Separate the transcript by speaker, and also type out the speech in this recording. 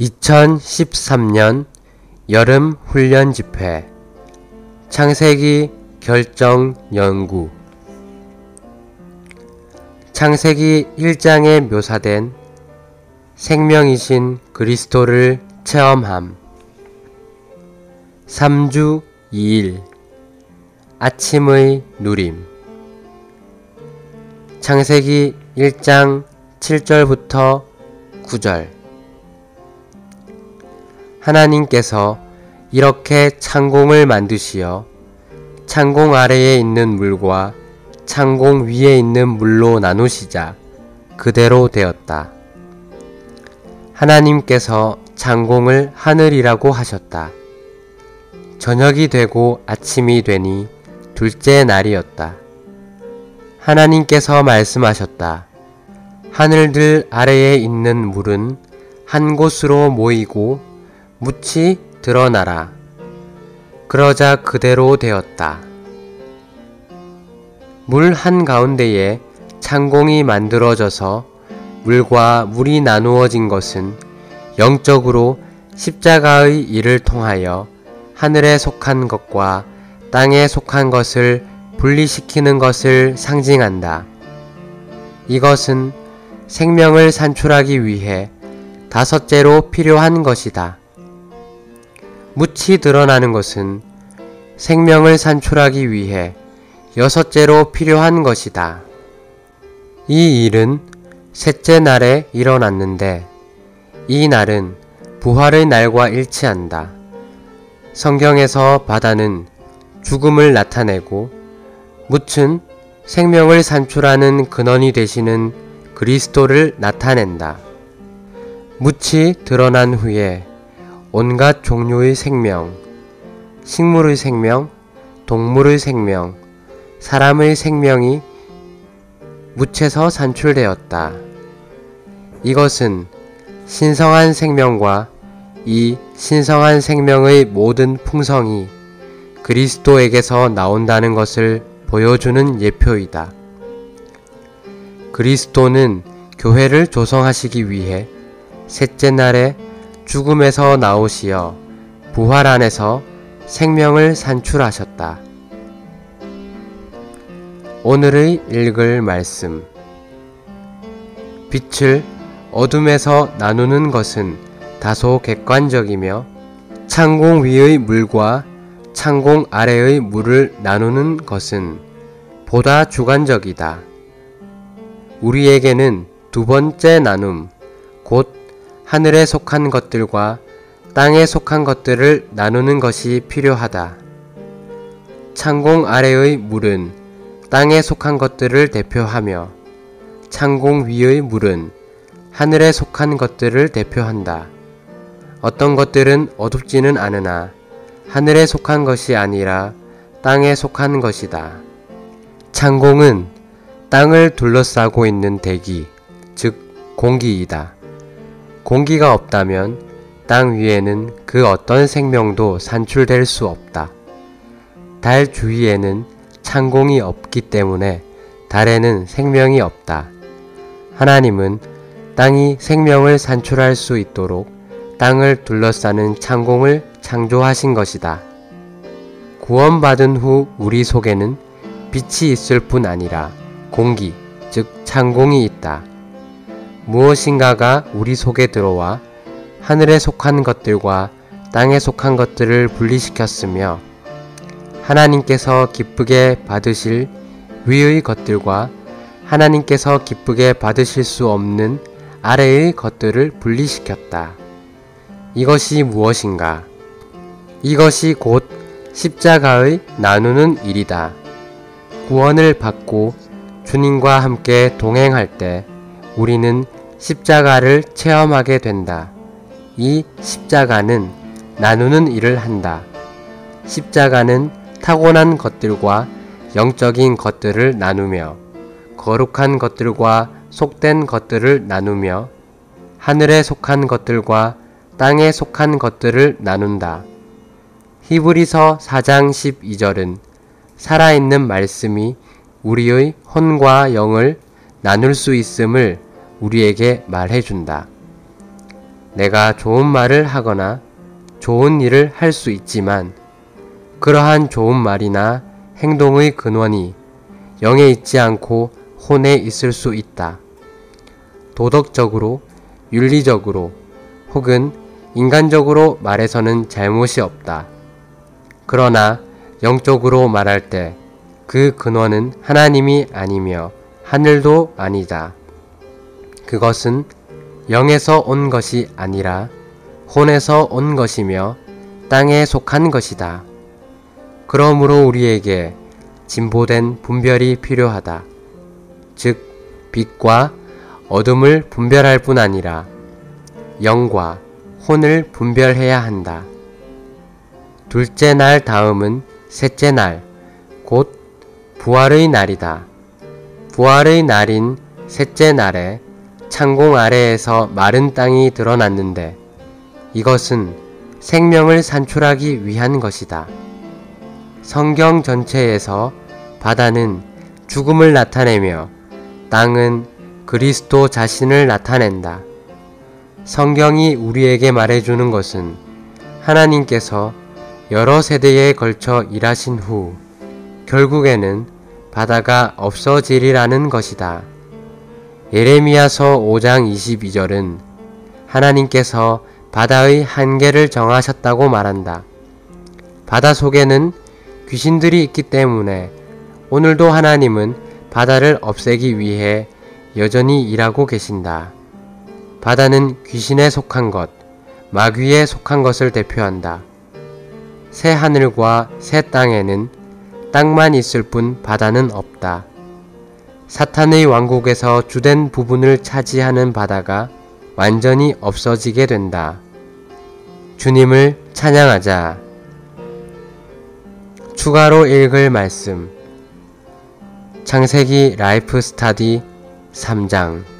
Speaker 1: 2013년 여름 훈련 집회 창세기 결정 연구. 창세기 1장에 묘사된 생명이신 그리스도를 체험함. 3주 2일 아침의 누림. 창세기 1장 7절부터 9절. 하나님께서 이렇게 창공을 만드시어 창공 아래에 있는 물과 창공 위에 있는 물로 나누시자 그대로 되었다. 하나님께서 창공을 하늘이라고 하셨다. 저녁이 되고 아침이 되니 둘째 날이었다. 하나님께서 말씀하셨다. 하늘들 아래에 있는 물은 한 곳으로 모이고 묻이 드러나라. 그러자 그대로 되었다. 물 한가운데에 창공이 만들어져서 물과 물이 나누어진 것은 영적으로 십자가의 일을 통하여 하늘에 속한 것과 땅에 속한 것을 분리시키는 것을 상징한다. 이것은 생명을 산출하기 위해 다섯째로 필요한 것이다. 묻이 드러나는 것은 생명을 산출하기 위해 여섯째로 필요한 것이다. 이 일은 셋째 날에 일어났는데 이 날은 부활의 날과 일치한다. 성경에서 바다는 죽음을 나타내고 묻은 생명을 산출하는 근원이 되시는 그리스도를 나타낸다. 묻이 드러난 후에 온갖 종류의 생명, 식물의 생명, 동물의 생명, 사람의 생명이 묻에서 산출되었다. 이것은 신성한 생명과 이 신성한 생명의 모든 풍성이 그리스도에게서 나온다는 것을 보여주는 예표이다. 그리스도는 교회를 조성하시기 위해 셋째 날에 죽음에서 나오시어 부활 안에서 생명을 산출하셨다. 오늘의 읽을 말씀. 빛을 어둠에서 나누는 것은 다소 객관적이며 창공 위의 물과 창공 아래의 물을 나누는 것은 보다 주관적이다. 우리에게는 두 번째 나눔, 곧 하늘에 속한 것들과 땅에 속한 것들을 나누는 것이 필요하다. 창공 아래의 물은 땅에 속한 것들을 대표하며 창공 위의 물은 하늘에 속한 것들을 대표한다. 어떤 것들은 어둡지는 않으나 하늘에 속한 것이 아니라 땅에 속한 것이다. 창공은 땅을 둘러싸고 있는 대기, 즉 공기이다. 공기가 없다면 땅 위에는 그 어떤 생명도 산출될 수 없다. 달 주위에는 창공이 없기 때문에 달에는 생명이 없다. 하나님은 땅이 생명을 산출할 수 있도록 땅을 둘러싸는 창공을 창조하신 것이다. 구원받은 후 우리 속에는 빛이 있을 뿐 아니라 공기, 즉 창공이 있다. 무엇인가가 우리 속에 들어와 하늘에 속한 것들과 땅에 속한 것들을 분리시켰으며 하나님께서 기쁘게 받으실 위의 것들과 하나님께서 기쁘게 받으실 수 없는 아래의 것들을 분리시켰다. 이것이 무엇인가? 이것이 곧 십자가의 나누는 일이다. 구원을 받고 주님과 함께 동행할 때 우리는 십자가를 체험하게 된다. 이 십자가는 나누는 일을 한다. 십자가는 타고난 것들과 영적인 것들을 나누며 거룩한 것들과 속된 것들을 나누며 하늘에 속한 것들과 땅에 속한 것들을 나눈다. 히브리서 4장 12절은 살아있는 말씀이 우리의 혼과 영을 나눌 수 있음을 우리에게 말해준다. 내가 좋은 말을 하거나 좋은 일을 할 수 있지만 그러한 좋은 말이나 행동의 근원이 영에 있지 않고 혼에 있을 수 있다. 도덕적으로, 윤리적으로 혹은 인간적으로 말해서는 잘못이 없다. 그러나 영적으로 말할 때 그 근원은 하나님이 아니며 하늘도 아니다. 그것은 영에서 온 것이 아니라 혼에서 온 것이며 땅에 속한 것이다. 그러므로 우리에게 진보된 분별이 필요하다. 즉, 빛과 어둠을 분별할 뿐 아니라 영과 혼을 분별해야 한다. 둘째 날 다음은 셋째 날, 곧 부활의 날이다. 부활의 날인 셋째 날에 창공 아래에서 마른 땅이 드러났는데 이것은 생명을 산출하기 위한 것이다. 성경 전체에서 바다는 죽음을 나타내며 땅은 그리스도 자신을 나타낸다. 성경이 우리에게 말해주는 것은 하나님께서 여러 세대에 걸쳐 일하신 후 결국에는 바다가 없어지리라는 것이다. 예레미야서 5장 22절은 하나님께서 바다의 한계를 정하셨다고 말한다. 바다 속에는 귀신들이 있기 때문에 오늘도 하나님은 바다를 없애기 위해 여전히 일하고 계신다. 바다는 귀신에 속한 것, 마귀에 속한 것을 대표한다. 새 하늘과 새 땅에는 땅만 있을 뿐 바다는 없다. 사탄의 왕국에서 주된 부분을 차지하는 바다가 완전히 없어지게 된다. 주님을 찬양하자. 추가로 읽을 말씀. 창세기 라이프 스타디 3장.